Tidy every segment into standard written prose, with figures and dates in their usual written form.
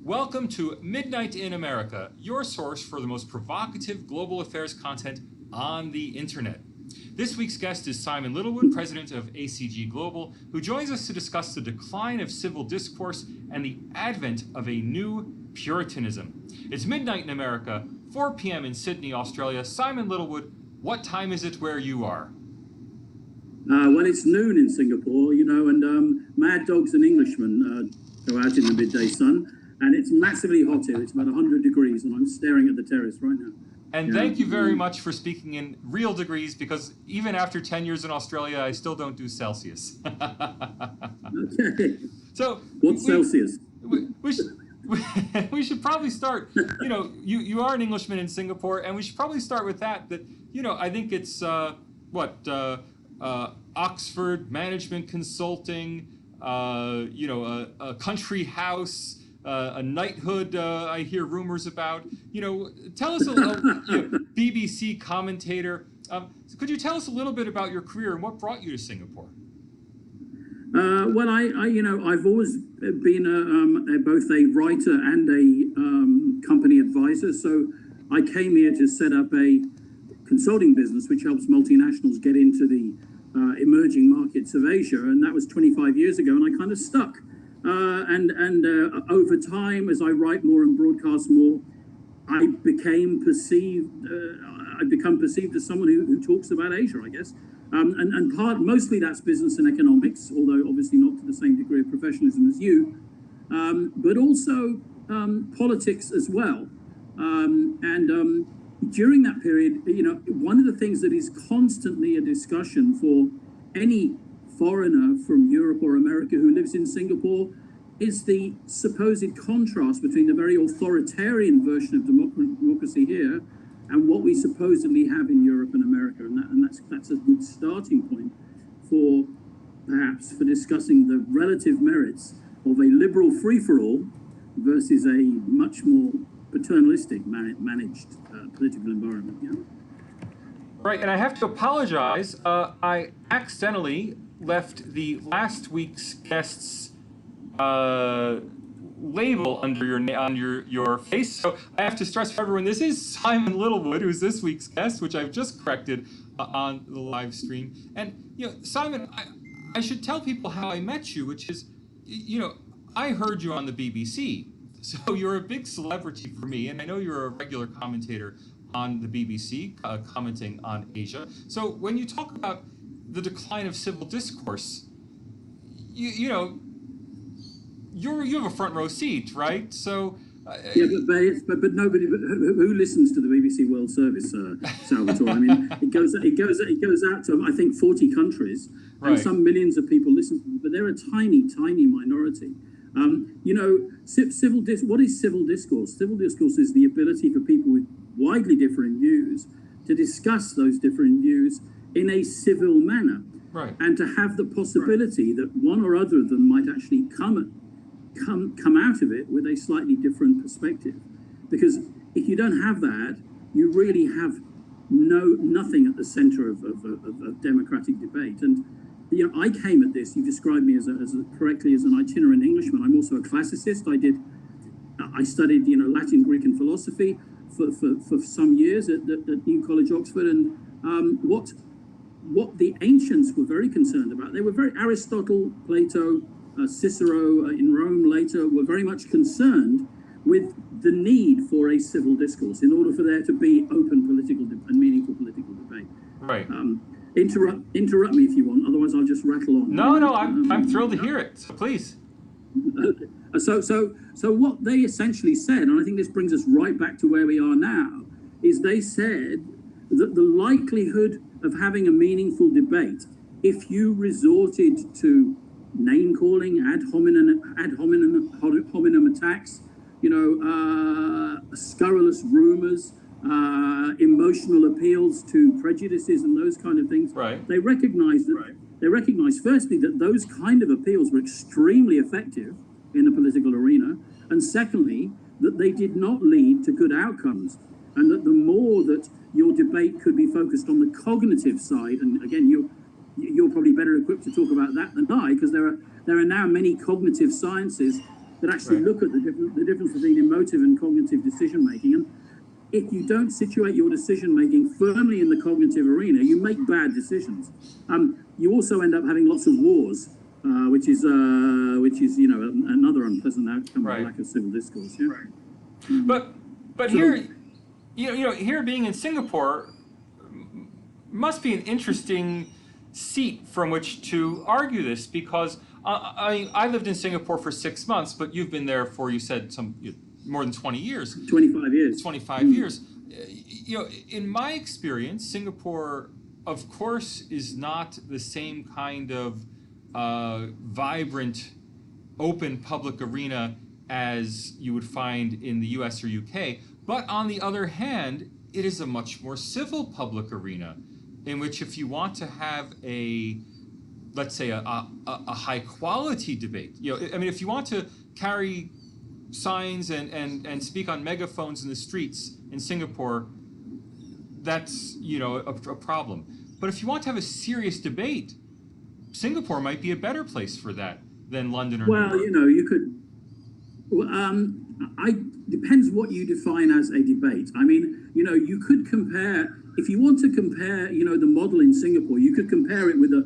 Welcome to Midnight in America, your source for the most provocative global affairs content on the internet. This week's guest is Simon Littlewood, president of ACG Global, who joins us to discuss the decline of civil discourse and the advent of a new Puritanism. It's midnight in America, 4 p.m. in Sydney, Australia. Simon Littlewood, what time is it where you are? Well, it's noon in Singapore, and Mad Dogs and Englishmen go out in the midday sun. And it's massively hot here. It's about 100 degrees, and I'm staring at the terrace right now. And thank you very much for speaking in real degrees, because even after 10 years in Australia, I still don't do Celsius. Okay. So what's Celsius? We should probably start. You are an Englishman in Singapore, and we should probably start with that. I think it's Oxford Management Consulting, a country house. A knighthood, I hear rumors about. Tell us a little, BBC commentator. Could you tell us a little bit about your career and what brought you to Singapore? Well, I've always been both a writer and a company advisor. So I came here to set up a consulting business which helps multinationals get into the emerging markets of Asia, and that was 25 years ago, and I kind of stuck. And over time, as I write more and broadcast more, I become perceived as someone who talks about Asia, I guess. Mostly that's business and economics, although obviously not to the same degree of professionalism as you, but also politics as well. During that period, one of the things that is constantly a discussion for any foreigner from Europe or America who lives in Singapore is the supposed contrast between the very authoritarian version of democracy here and what we supposedly have in Europe and America, and that's a good starting point for discussing the relative merits of a liberal free-for-all versus a much more paternalistic managed political environment. Right, and I have to apologize. I accidentally left the last week's guest's label under your face. So I have to stress for everyone, this is Simon Littlewood, who's this week's guest, which I've just corrected on the live stream. And, Simon, I should tell people how I met you, which is, I heard you on the BBC. So you're a big celebrity for me, and I know you're a regular commentator on the BBC, commenting on Asia. So when you talk about the decline of civil discourse, you have a front row seat, right? So but nobody who listens to the BBC World Service, Salvatore. I mean, it goes out to I think 40 countries, and some millions of people listen to it, but they're a tiny minority. What is civil discourse? Civil discourse is the ability for people with widely differing views to discuss those differing views in a civil manner, right, and to have the possibility that one or other of them might actually come out of it with a slightly different perspective. Because if you don't have that, you really have nothing at the center of democratic debate. And I came at this. You described me correctly as an itinerant Englishman. I'm also a classicist. I studied Latin, Greek, and philosophy for some years at New College, Oxford, and what the ancients were very concerned about. They were Aristotle, Plato, Cicero in Rome later were very much concerned with the need for a civil discourse in order for there to be open political and meaningful political debate. Right. Interrupt me if you want, otherwise I'll just rattle on. No, I'm thrilled to hear it. So please. So what they essentially said, and I think this brings us right back to where we are now, is they said that the likelihood of having a meaningful debate, if you resorted to name calling, ad hominem attacks, scurrilous rumors, emotional appeals to prejudices and those kind of things. Right. They recognized firstly that those kind of appeals were extremely effective in the political arena, and secondly that they did not lead to good outcomes, and that the more that your debate could be focused on the cognitive side, and again you're probably better equipped to talk about that than I, because there are now many cognitive sciences that actually look at the difference between emotive and cognitive decision making. And if you don't situate your decision making firmly in the cognitive arena, you make bad decisions. You also end up having lots of wars, which is another unpleasant outcome of lack of civil discourse. Yeah. But so, here, here being in Singapore must be an interesting seat from which to argue this, because I lived in Singapore for 6 months, but you've been there for, you said, more than 20 years. 25 years. 25 years. In my experience, Singapore, of course, is not the same kind of vibrant, open public arena as you would find in the US or UK. But on the other hand, it is a much more civil public arena, in which if you want to have let's say a high quality debate, if you want to carry signs and speak on megaphones in the streets in Singapore, that's a problem. But if you want to have a serious debate, Singapore might be a better place for that than London or New York. You could. Depends what you define as a debate. I mean, you could compare. If you want to compare, the model in Singapore, you could compare it with a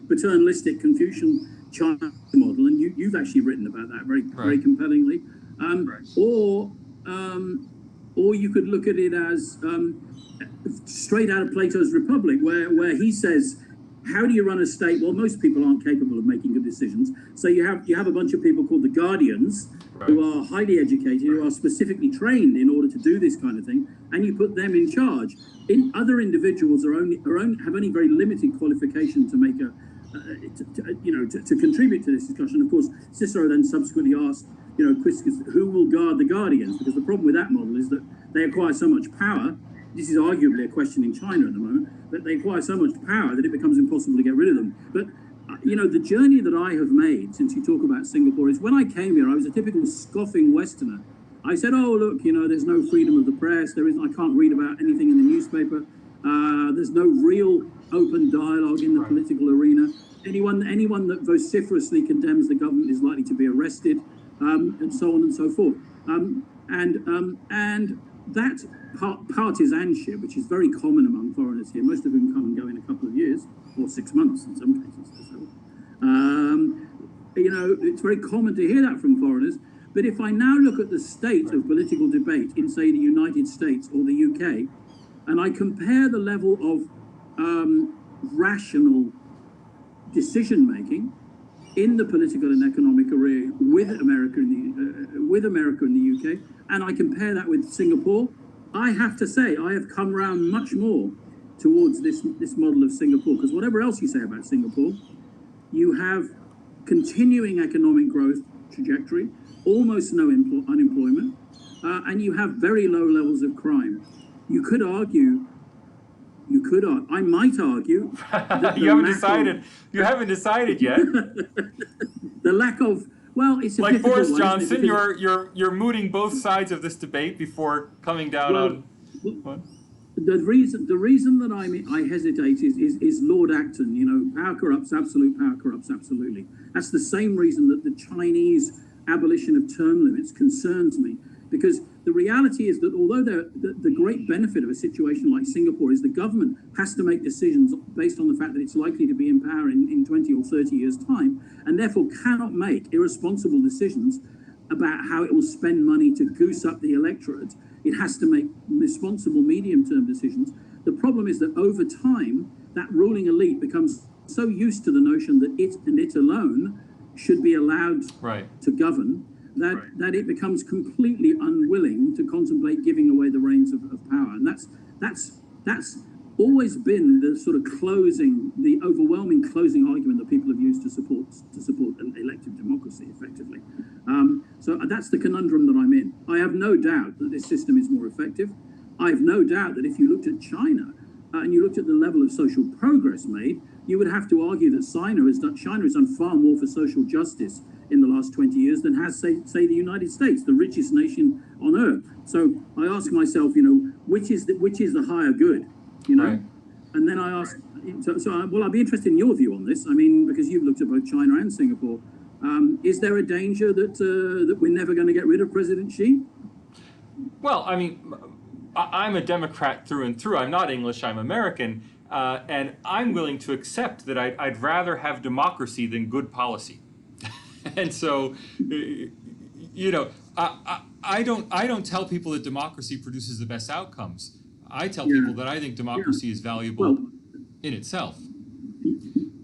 paternalistic Confucian China model, and you've actually written about that very compellingly. Or you could look at it as straight out of Plato's Republic, where he says, how do you run a state? Well, most people aren't capable of making good decisions. So you have a bunch of people called the guardians, who are highly educated, who are specifically trained in order to do this kind of thing, and you put them in charge. Other individuals have only very limited qualification to make to contribute to this discussion. Of course, Cicero then subsequently asked, Quiscus, who will guard the guardians? Because the problem with that model is that they acquire so much power. This is arguably a question in China at the moment, but they acquire so much power that it becomes impossible to get rid of them. But the journey that I have made since you talk about Singapore is, when I came here, I was a typical scoffing Westerner. I said, oh, look, there's no freedom of the press. I can't read about anything in the newspaper. There's no real open dialogue in the political arena. Anyone that vociferously condemns the government is likely to be arrested, and so on and so forth. And that partisanship, which is very common among foreigners here, most of whom come and go in a couple of years, or 6 months in some cases. It's very common to hear that from foreigners. But if I now look at the state of political debate in, say, the United States or the UK, and I compare the level of rational decision-making in the political and economic arena with America in the UK, and I compare that with Singapore, I have to say I have come round much more towards this model of Singapore, because whatever else you say about Singapore, you have continuing economic growth trajectory, almost no unemployment, and you have very low levels of crime. You could argue, I might argue that you haven't decided yet. The lack of, it's a like Boris one, Johnson, you're mooting both sides of this debate before coming down on one. The reason that I hesitate is Lord Acton. Power corrupts, absolute power corrupts absolutely. That's the same reason that the Chinese abolition of term limits concerns me, because the reality is that although the great benefit of a situation like Singapore is the government has to make decisions based on the fact that it's likely to be in power in 20 or 30 years' time, and therefore cannot make irresponsible decisions about how it will spend money to goose up the electorate. It has to make responsible medium-term decisions. The problem is that over time, that ruling elite becomes so used to the notion that it and it alone should be allowed to govern, that it becomes completely unwilling to contemplate giving away the reins of power. And that's always been the sort of the overwhelming closing argument that people have used to support elective democracy, effectively. So that's the conundrum that I'm in. I have no doubt that this system is more effective. I have no doubt that if you looked at China and you looked at the level of social progress made, you would have to argue that China has done far more for social justice in the last 20 years than has, say the United States, the richest nation on earth. So I ask myself, which is the higher good, Right. And then I ask, I'll be interested in your view on this. I mean, because you've looked at both China and Singapore. Is there a danger that we're never going to get rid of President Xi? Well, I mean, I'm a Democrat through and through. I'm not English, I'm American. And I'm willing to accept that I'd rather have democracy than good policy. And so, I don't tell people that democracy produces the best outcomes. I tell people that I think democracy is valuable in itself.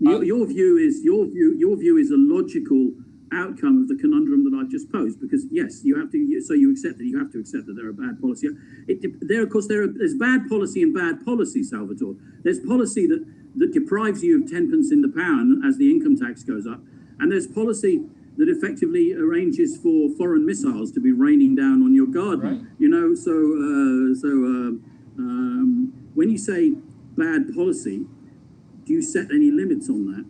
Your view is a logical outcome of the conundrum that I've just posed, because yes, you have to. So you accept that you have to accept that there are bad policy. There's bad policy and bad policy, Salvatore. There's policy that deprives you of 10 pence in the pound as the income tax goes up, and there's policy that effectively arranges for foreign missiles to be raining down on your garden. Right. When you say bad policy, do you set any limits on that?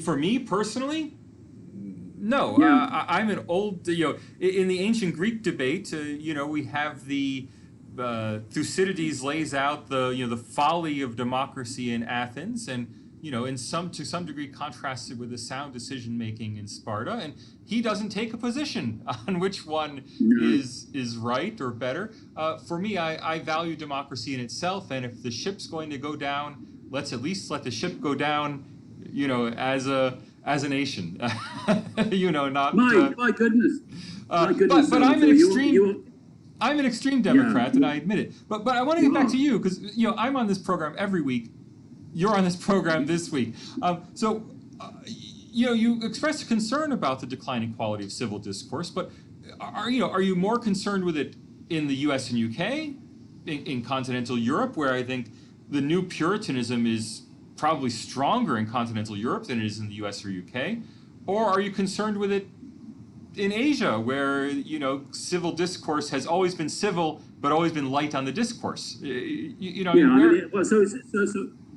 For me personally, no. I'm an old, in the ancient Greek debate, we have the Thucydides lays out the folly of democracy in Athens, and to some degree contrasts it with the sound decision making in Sparta, and he doesn't take a position on which one is right or better. For me, I value democracy in itself, and if the ship's going to go down, let's at least let the ship go down, as a nation. Not my goodness. But I'm an extreme Democrat, and I admit it. But I want to get back to you, because I'm on this program every week. You're on this program this week. You expressed concern about the declining quality of civil discourse, but are you more concerned with it in the U.S. and UK, in continental Europe, where I think the new Puritanism is probably stronger in continental Europe than it is in the US or UK? Or are you concerned with it in Asia, where, civil discourse has always been civil, but always been light on the discourse?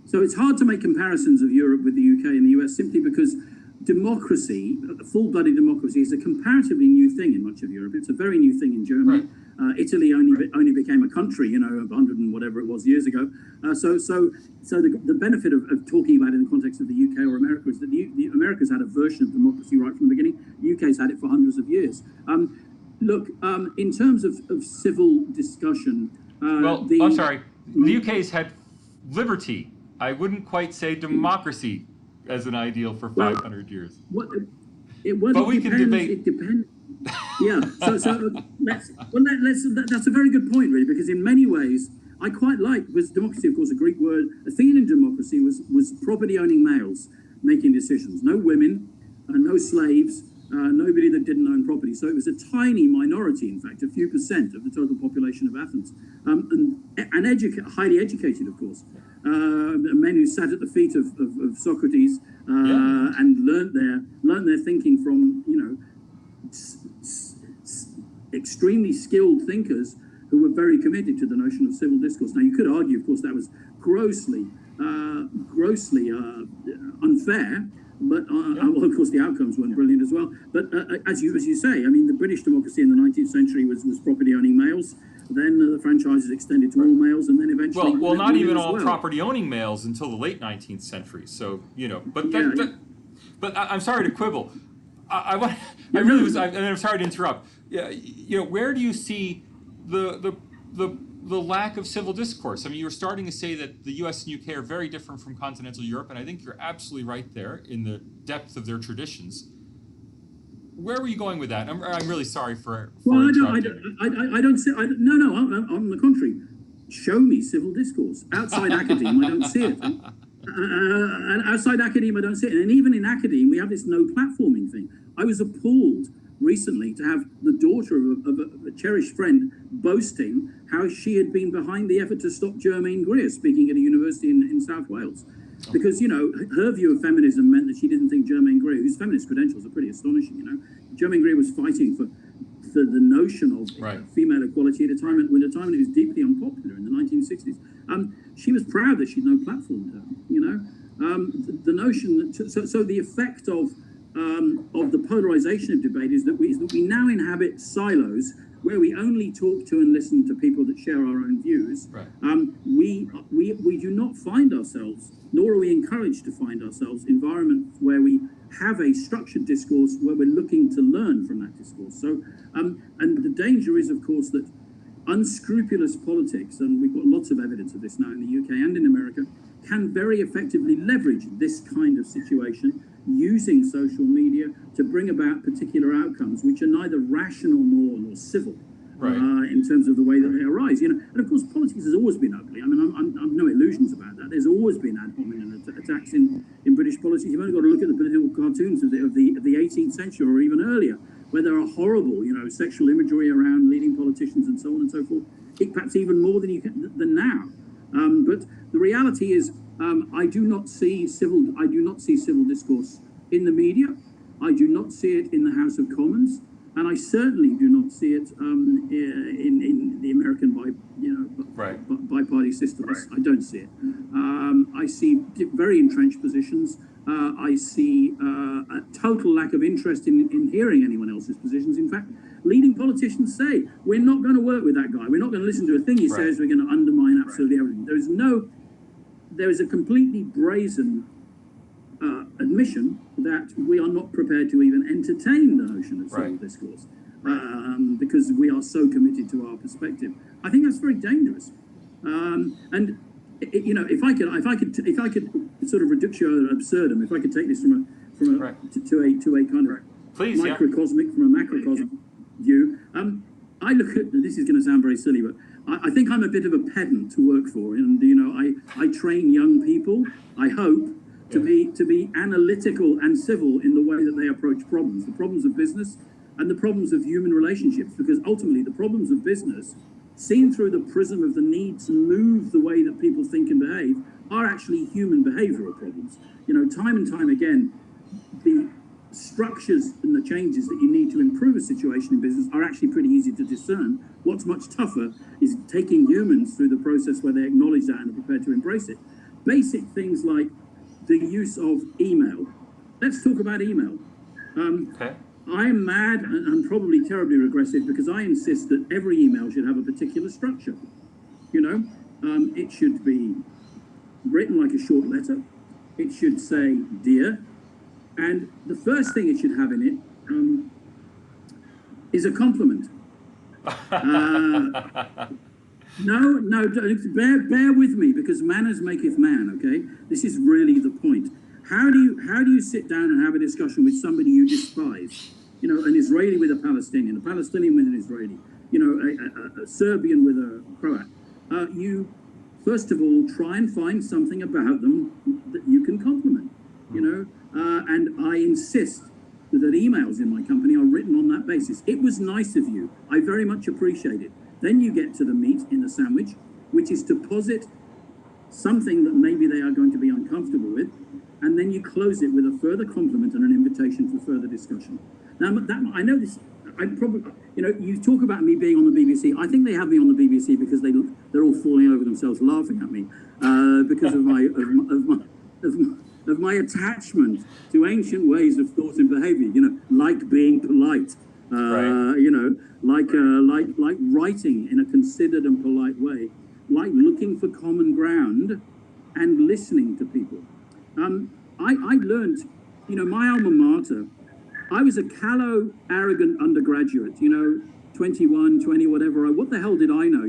So it's hard to make comparisons of Europe with the UK and the US simply because democracy, full-blooded democracy, is a comparatively new thing in much of Europe. It's a very new thing in Germany. Right. Italy only became a country, 100 and whatever it was years ago. So the benefit of talking about it in the context of the UK or America is that the America's had a version of democracy right from the beginning. The UK's had it for hundreds of years. In terms of civil discussion, I'm sorry. The UK's had liberty. I wouldn't quite say democracy as an ideal for 500 years. But we can debate. It depends. Yeah. That's a very good point, really, because in many ways, I quite like, because democracy, of course, a Greek word. Athenian democracy was property-owning males making decisions. No women, no slaves, nobody that didn't own property. So it was a tiny minority, in fact, a few percent of the total population of Athens, and highly educated, of course. Men who sat at the feet of Socrates and learnt their thinking from extremely skilled thinkers who were very committed to the notion of civil discourse. Now, you could argue, of course, that was grossly unfair, but of course the outcomes weren't brilliant as well. But as you say, I mean, the British democracy in the 19th century was property-owning males. Then the franchises extended to all males, and then eventually... Well, not even all property-owning males until the late 19th century. So, but I'm sorry to quibble. I'm sorry to interrupt. Where do you see the lack of civil discourse? I mean, you were starting to say that the U.S. and UK are very different from continental Europe, and I think you're absolutely right there in the depth of their traditions. Where were you going with that? I'm really sorry for I don't see. No. On the contrary, show me civil discourse outside academe. I don't see it. And outside academe, I don't see it. And even in academe, we have this no platforming thing. I was appalled recently to have the daughter of a cherished friend boasting how she had been behind the effort to stop Germaine Greer speaking at a university in South Wales. Because, her view of feminism meant that she didn't think Germaine Greer, whose feminist credentials are pretty astonishing, Germaine Greer was fighting for the notion of female equality at a time when it was deeply unpopular in the 1960s. She was proud that she'd no platform term, the notion that, so the effect of of the polarization of debate is that we now inhabit silos where we only talk to and listen to people that share our own views. Right. We do not find ourselves, nor are we encouraged to find ourselves, environments where we have a structured discourse where we're looking to learn from that discourse. So, and the danger is, of course, that unscrupulous politics, and we've got lots of evidence of this now in the UK and in America, can very effectively leverage this kind of situation using social media to bring about particular outcomes which are neither rational nor civil. Right. In terms of the way that they arise, and of course, politics has always been ugly. I mean, I've no illusions about that. There's always been ad hominem attacks in British politics. You've only got to look at the political cartoons of the 18th century or even earlier, where there are horrible, sexual imagery around leading politicians and so on and so forth. Perhaps even more than than now. But the reality is, I do not see civil discourse in the media. I do not see it in the House of Commons. And I certainly do not see it in the American bi-party system. Right. I don't see it. I see very entrenched positions. I see a total lack of interest in hearing anyone else's positions. In fact, leading politicians say, we're not going to work with that guy. We're not going to listen to a thing he says. We're going to undermine absolutely everything. There is a completely brazen admission that we are not prepared to even entertain the notion of civil discourse because we are so committed to our perspective. I think that's very dangerous. And if I could sort of reductio ad absurdum, if I could take this from a kind of microcosmic from a macrocosm view, I look at, this is going to sound very silly, but I think I'm a bit of a pedant to work for, and I train young people, I hope, to be analytical and civil in the way that they approach problems, the problems of business and the problems of human relationships, because ultimately the problems of business, seen through the prism of the need to move the way that people think and behave, are actually human behavioral problems. Time and time again, the structures and the changes that you need to improve a situation in business are actually pretty easy to discern. What's much tougher is taking humans through the process where they acknowledge that and are prepared to embrace it. Basic things like the use of email. Let's talk about email. I am mad and probably terribly regressive because I insist that every email should have a particular structure. It should be written like a short letter. It should say, dear. And the first thing it should have in it is a compliment. No, bear with me, because manners maketh man, okay? This is really the point. How do you sit down and have a discussion with somebody you despise? An Israeli with a Palestinian with an Israeli, a Serbian with a Croat. You, first of all, try and find something about them that you can compliment, and I insist that emails in my company are written on that basis. It was nice of you. I very much appreciate it. Then you get to the meat in the sandwich, which is to posit something that maybe they are going to be uncomfortable with, and then you close it with a further compliment and an invitation for further discussion. Now, I know this. I probably, you talk about me being on the BBC. I think they have me on the BBC because they're all falling over themselves laughing at me because of my attachment to ancient ways of thought and behaviour. Like being polite. Like writing in a considered and polite way, like looking for common ground and listening to people. I learned, my alma mater, I was a callow, arrogant undergraduate, 21, 20, whatever. What the hell did I know?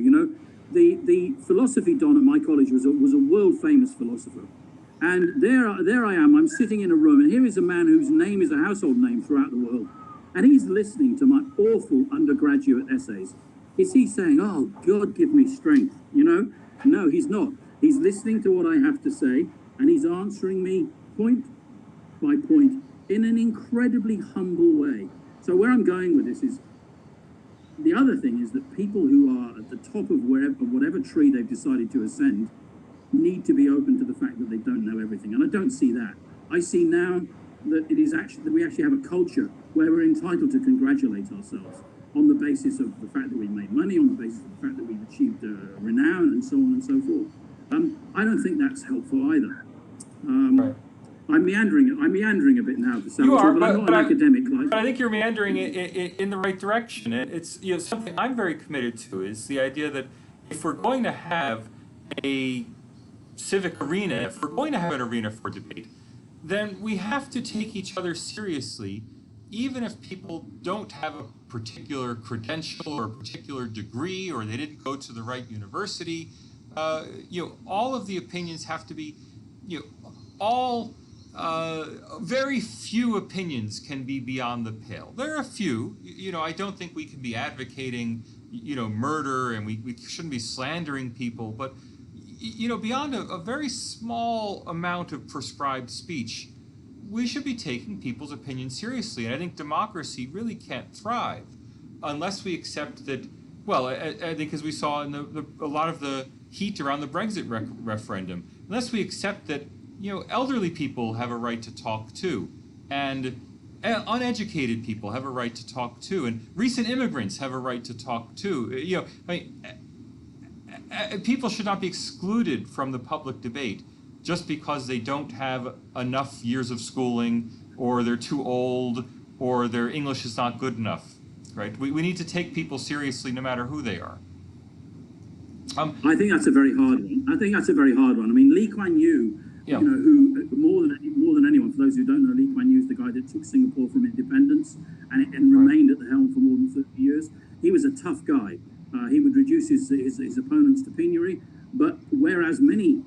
The philosophy don at my college was a world famous philosopher. And there I am, I'm sitting in a room, and here is a man whose name is a household name throughout the world. And he's listening to my awful undergraduate essays. Is he saying, oh, God, give me strength? No, he's not. He's listening to what I have to say, and he's answering me point by point in an incredibly humble way. So where I'm going with this is, the other thing is that people who are at the top of whatever tree they've decided to ascend need to be open to the fact that they don't know everything. And I don't see that. I see now that we actually have a culture where we're entitled to congratulate ourselves on the basis of the fact that we've made money, on the basis of the fact that we've achieved renown, and so on and so forth. I don't think that's helpful either. I'm meandering a bit now, You are, but I'm not an academic. But I think you're meandering in the right direction. It's something I'm very committed to is the idea that if we're going to have a civic arena, if we're going to have an arena for debate, then we have to take each other seriously, even if people don't have a particular credential or a particular degree, or they didn't go to the right university. All of the opinions have to be, all. Very few opinions can be beyond the pale. There are a few. I don't think we can be advocating, murder, and we shouldn't be slandering people. But, beyond a very small amount of prescribed speech, we should be taking people's opinions seriously. And I think democracy really can't thrive unless we accept that. Well, I think as we saw in a lot of the heat around the Brexit referendum, unless we accept that elderly people have a right to talk too, and uneducated people have a right to talk too, and recent immigrants have a right to talk too. People should not be excluded from the public debate just because they don't have enough years of schooling, or they're too old, or their English is not good enough. Right? We need to take people seriously no matter who they are. I think that's a very hard one. I mean, Lee Kuan Yew. Yeah. Who more than anyone, for those who don't know, Lee Kuan Yew is the guy that took Singapore from independence and remained at the helm for more than 30 years. He was a tough guy. He would reduce his opponents to penury, but whereas many,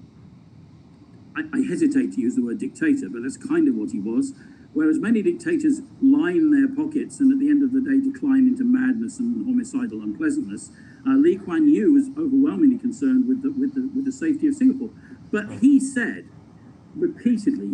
I hesitate to use the word dictator, but that's kind of what he was. Whereas many dictators line their pockets and at the end of the day decline into madness and homicidal unpleasantness, Lee Kuan Yew was overwhelmingly concerned with the safety of Singapore. But he said repeatedly,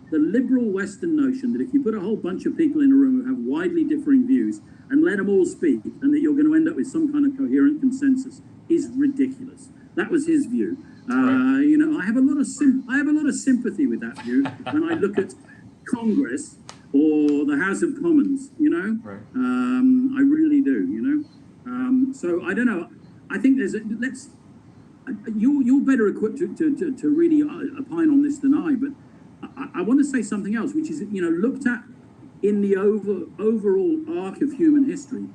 the liberal Western notion that if you put a whole bunch of people in a room who have widely differing views and let them all speak, and that you're going to end up with some kind of coherent consensus, is ridiculous. That was his view. I have a lot of sympathy with that view when I look at Congress or the House of Commons. Right. I really do. So I don't know. I think you're better equipped to really opine on this than I, but I want to say something else, which is, looked at in the overall arc of human history,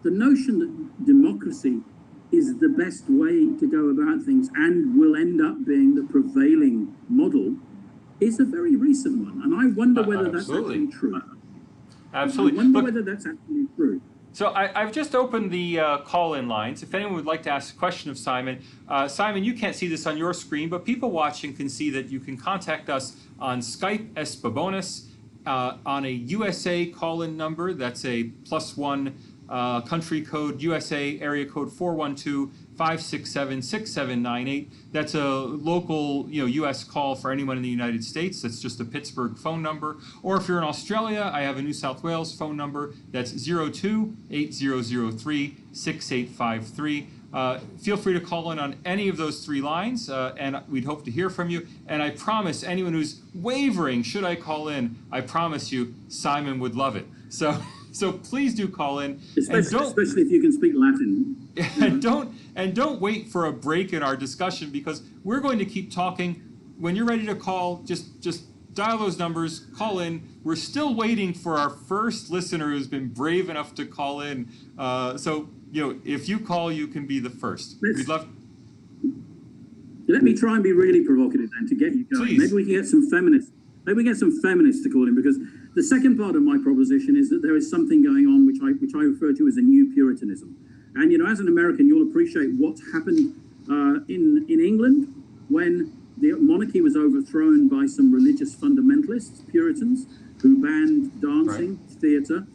the notion that democracy is the best way to go about things and will end up being the prevailing model is a very recent one. And I wonder whether that's actually true. Absolutely. I wonder whether that's actually true. So I've just opened the call-in lines. If anyone would like to ask a question of Simon, Simon, you can't see this on your screen, but people watching can see that you can contact us on Skype as Babones, on a USA call-in number. That's a +1 country code, USA area code 412-567-6798. That's a local, U.S. call for anyone in the United States. That's just a Pittsburgh phone number. Or if you're in Australia, I have a New South Wales phone number. That's 02-8003-6853. Feel free to call in on any of those three lines, and we'd hope to hear from you. And I promise anyone who's wavering, should I call in, I promise you, Simon would love it. So please do call in, especially if you can speak Latin. And don't wait for a break in our discussion, because we're going to keep talking. When you're ready to call, just dial those numbers, call in. We're still waiting for our first listener who's been brave enough to call in. So if you call, you can be the first. We'd love. Let me try and be really provocative then to get you going. Please. Maybe we can get some feminists. Maybe we get some feminists to call in, because the second part of my proposition is that there is something going on which I refer to as a new Puritanism. And as an American, you'll appreciate what happened in England when the monarchy was overthrown by some religious fundamentalists, Puritans, who banned dancing, theatre,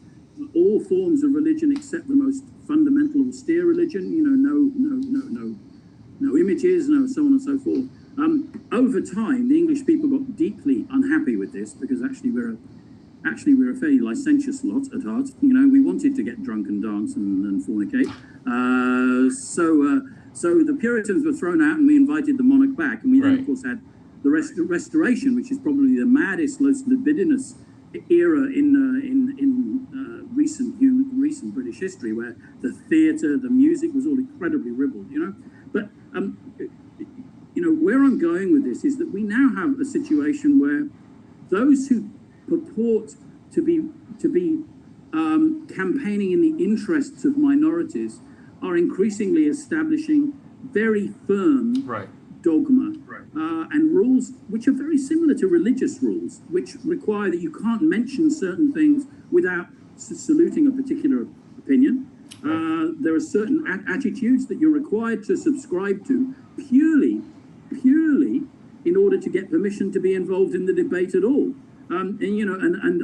all forms of religion except the most fundamental, austere religion. No images, no so on and so forth. Over time, the English people got deeply unhappy with this, because actually we're a fairly licentious lot at heart. We wanted to get drunk and dance and fornicate. So the Puritans were thrown out, and we invited the monarch back. And we then, of course, had the Restoration, which is probably the maddest, most libidinous era in recent British history, where the theatre, the music was all incredibly ribald. But where I'm going with this is that we now have a situation where those who purport to be campaigning in the interests of minorities are increasingly establishing very firm dogma and rules which are very similar to religious rules, which require that you can't mention certain things without saluting a particular opinion. There are certain attitudes that you're required to subscribe to purely in order to get permission to be involved in the debate at all. And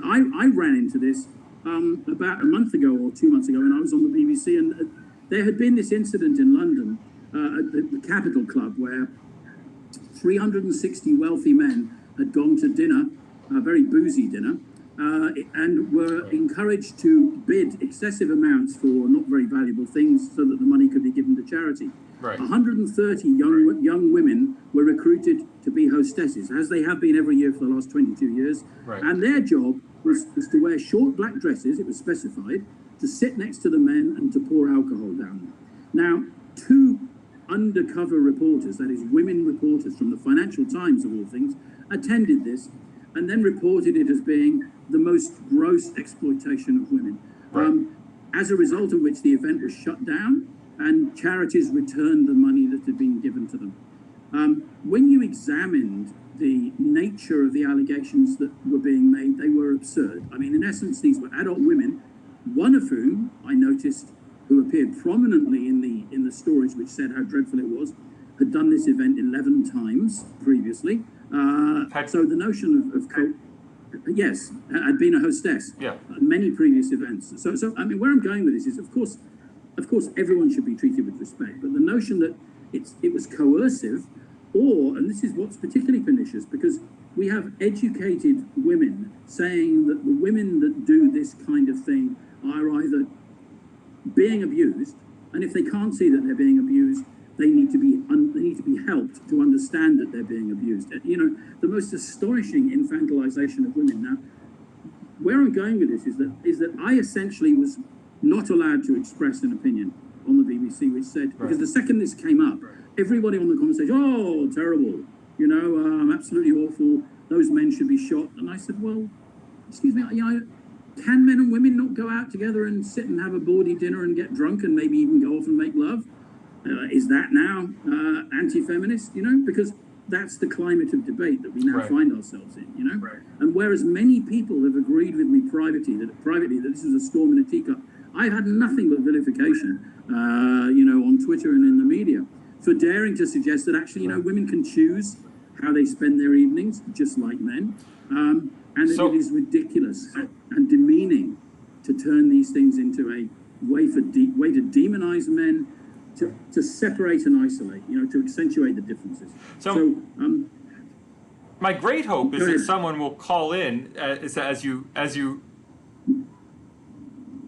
I ran into this about a month ago or 2 months ago when I was on the BBC, and there had been this incident in London at the Capital Club where 360 wealthy men had gone to dinner, a very boozy dinner, and were encouraged to bid excessive amounts for not very valuable things so that the money could be given to charity. 130 young women were recruited to be hostesses, as they have been every year for the last 22 years. And their job was to wear short black dresses, it was specified, to sit next to the men and to pour alcohol down them. Now, two undercover reporters, that is women reporters from the Financial Times of all things, attended this and then reported it as being the most gross exploitation of women. As a result of which the event was shut down and charities returned the money that had been given to them. When you examined the nature of the allegations that were being made, they were absurd. I mean, in essence, these were adult women, one of whom I noticed, who appeared prominently in the stories which said how dreadful it was, had done this event 11 times previously. So the notion of yes, had been a hostess at many previous events. So I mean, where I'm going with this is, of course, everyone should be treated with respect, but the notion that it was coercive, and this is what's particularly pernicious, because we have educated women saying that the women that do this kind of thing are either being abused, and if they can't see that they're being abused, they need to be helped to understand that they're being abused. The most astonishing infantilization of women. Now, where I'm going with this is that I essentially was not allowed to express an opinion on the BBC, which said, because the second this came up, everybody on the conversation, oh, terrible, absolutely awful, those men should be shot. And I said, well, excuse me, can men and women not go out together and sit and have a bawdy dinner and get drunk and maybe even go off and make love? Is that now anti-feminist? Because that's the climate of debate that we now find ourselves in, And whereas many people have agreed with me privately that this is a storm in a teacup, I've had nothing but vilification, on Twitter and in the media for daring to suggest that actually, women can choose how they spend their evenings, just like men, and that it is ridiculous and demeaning to turn these things into a way to demonize men, to separate and isolate, to accentuate the differences. So my great hope is that someone will call in, as you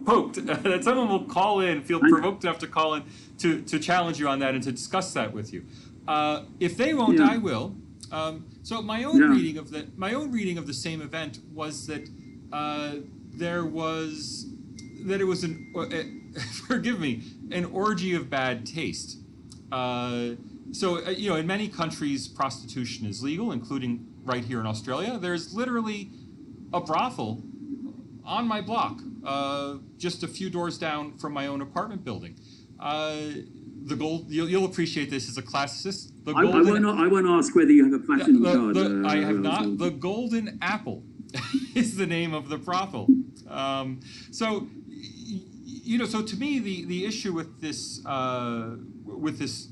poked, that someone will call in, feel provoked enough to call in to challenge you on that and to discuss that with you. If they won't, I will. So my own reading of the same event was that it was forgive me, an orgy of bad taste. In many countries, prostitution is legal, including right here in Australia. There's literally a brothel on my block, just a few doors down from my own apartment building. You'll appreciate this as a classicist. I won't ask whether you have a platinum card. I have not. The Golden Apple is the name of the brothel. So to me, the issue with this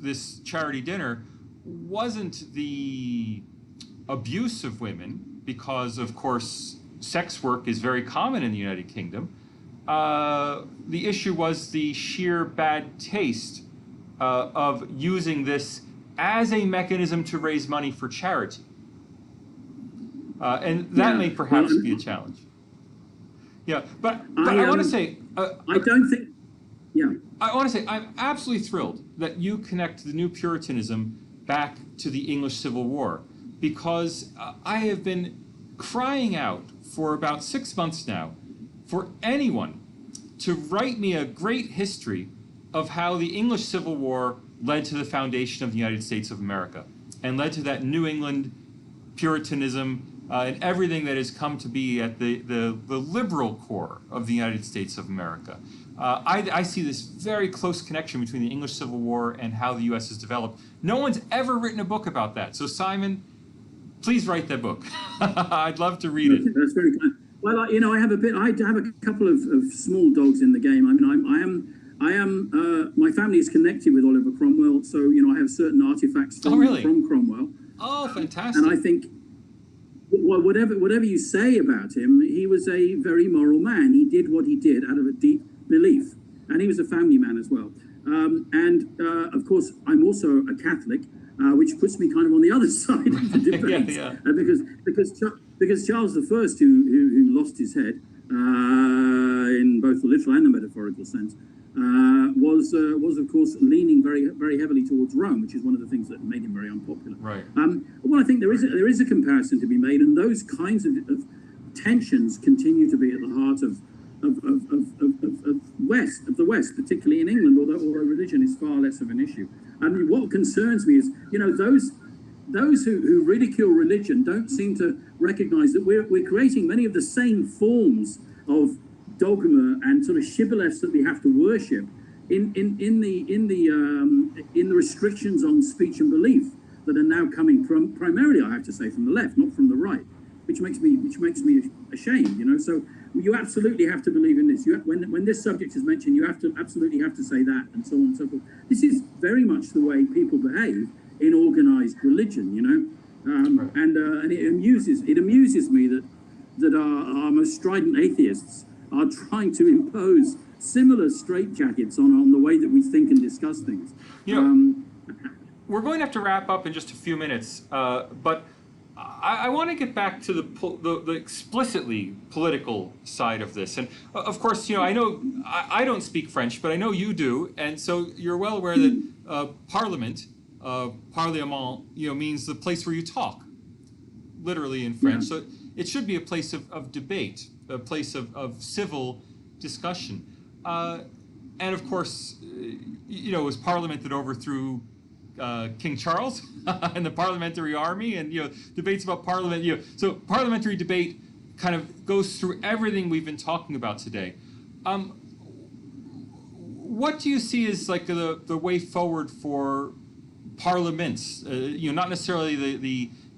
this charity dinner wasn't the abuse of women, because of course sex work is very common in the United Kingdom. The issue was the sheer bad taste of using this as a mechanism to raise money for charity, and that may perhaps be a challenge. But I want to say, I don't think. I want to say I'm absolutely thrilled that you connect the New Puritanism back to the English Civil War, because I have been crying out for about 6 months now for anyone to write me a great history of how the English Civil War led to the foundation of the United States of America. and led to that New England Puritanism and everything that has come to be at the liberal core of the United States of America. I see this very close connection between the English Civil War and how the U.S. has developed. No one's ever written a book about that. So Simon, please write that book. I'd love to read it. That's very kind. Well, I have a couple of small dogs in the game. I mean, my family is connected with Oliver Cromwell, so I have certain artifacts from Cromwell. Oh, fantastic! And I think, well, whatever you say about him, he was a very moral man. He did what he did out of a deep belief, and he was a family man as well. Of course, I'm also a Catholic, which puts me kind of on the other side of the debate, because Charles I, who lost his head in both the literal and the metaphorical sense, was of course leaning very very heavily towards Rome, which is one of the things that made him very unpopular. Right. Well, I think there is a comparison to be made, and those kinds of tensions continue to be at the heart of the West, particularly in England, although religion is far less of an issue. I mean, what concerns me is, those who ridicule religion don't seem to recognize that we're creating many of the same forms of dogma and sort of shibboleths that we have to worship in the restrictions on speech and belief that are now coming primarily, I have to say, from the left, not from the right, which makes me ashamed. So you absolutely have to believe in this. When this subject is mentioned, you absolutely have to say that, and so on and so forth. This is very much the way people behave in organized religion, and it amuses me that our most strident atheists are trying to impose similar straitjackets on the way that we think and discuss things. We're going to have to wrap up in just a few minutes, but I want to get back to the explicitly political side of this. And of course, I know I don't speak French, but I know you do, and so you're well aware that Parliament, Parlement, means the place where you talk, literally in French. So it should be a place of debate, a place of civil discussion. And of course, it was Parliament that overthrew King Charles and the Parliamentary Army, and debates about Parliament. So parliamentary debate kind of goes through everything we've been talking about today. What do you see as like the way forward for parliaments? Not necessarily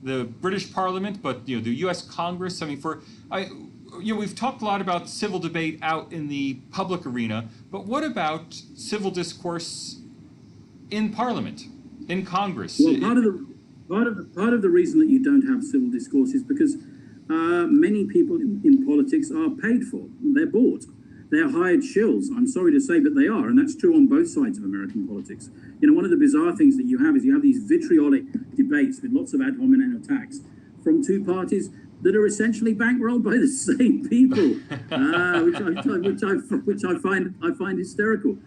the British Parliament, but the U.S. Congress. I mean, we've talked a lot about civil debate out in the public arena, but what about civil discourse in Parliament, in Congress? Well, part of the reason that you don't have civil discourse is because many people in politics are paid for. They're bought. They're hired shills. I'm sorry to say, but they are, and that's true on both sides of American politics. One of the bizarre things that you have is you have these vitriolic debates with lots of ad hominem attacks from two parties that are essentially bankrolled by the same people, which I find hysterical.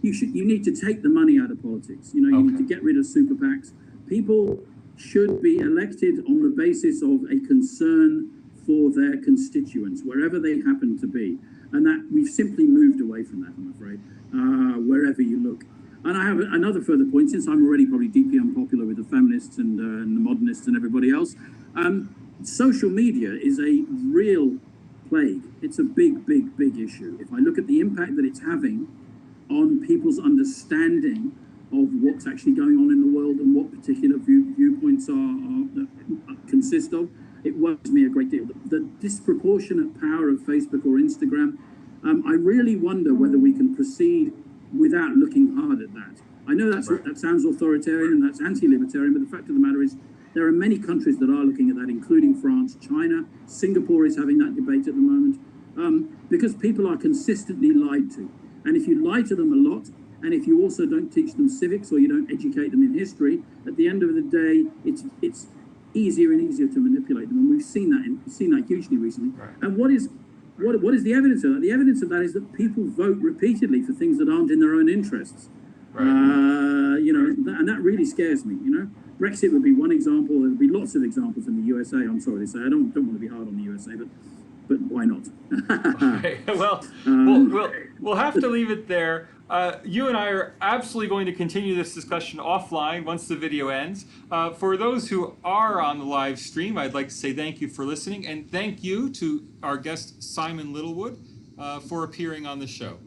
You need to take the money out of politics. You need to get rid of super PACs. People should be elected on the basis of a concern for their constituents, wherever they happen to be. And that we've simply moved away from that, I'm afraid, wherever you look. And I have another further point, since I'm already probably deeply unpopular with the feminists and the modernists and everybody else. Social media is a real plague. It's a big, big, big issue. If I look at the impact that it's having on people's understanding of what's actually going on in the world and what particular viewpoints consist of, it worries me a great deal. The disproportionate power of Facebook or Instagram, I really wonder whether we can proceed without looking hard at that. I know that sounds authoritarian and that's anti-libertarian, but the fact of the matter is there are many countries that are looking at that, including France, China. Singapore is having that debate at the moment, because people are consistently lied to. And if you lie to them a lot, and if you also don't teach them civics or you don't educate them in history, at the end of the day, it's easier and easier to manipulate them. And we've seen that hugely recently. Right. And what is the evidence of that? The evidence of that is that people vote repeatedly for things that aren't in their own interests. Right. And that really scares me. Brexit would be one example. There would be lots of examples in the USA. I'm sorry to say, I don't want to be hard on the USA, but why not? Okay. Well, we'll have to leave it there. You and I are absolutely going to continue this discussion offline once the video ends. For those who are on the live stream, I'd like to say thank you for listening, and thank you to our guest Simon Littlewood for appearing on the show.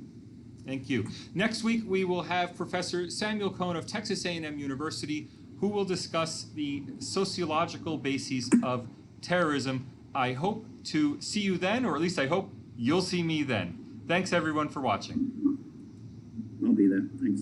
Thank you. Next week we will have Professor Samuel Cohn of Texas A&M University, who will discuss the sociological bases of terrorism. I hope to see you then, or at least I hope you'll see me then. Thanks everyone for watching. I'll be there. Thanks.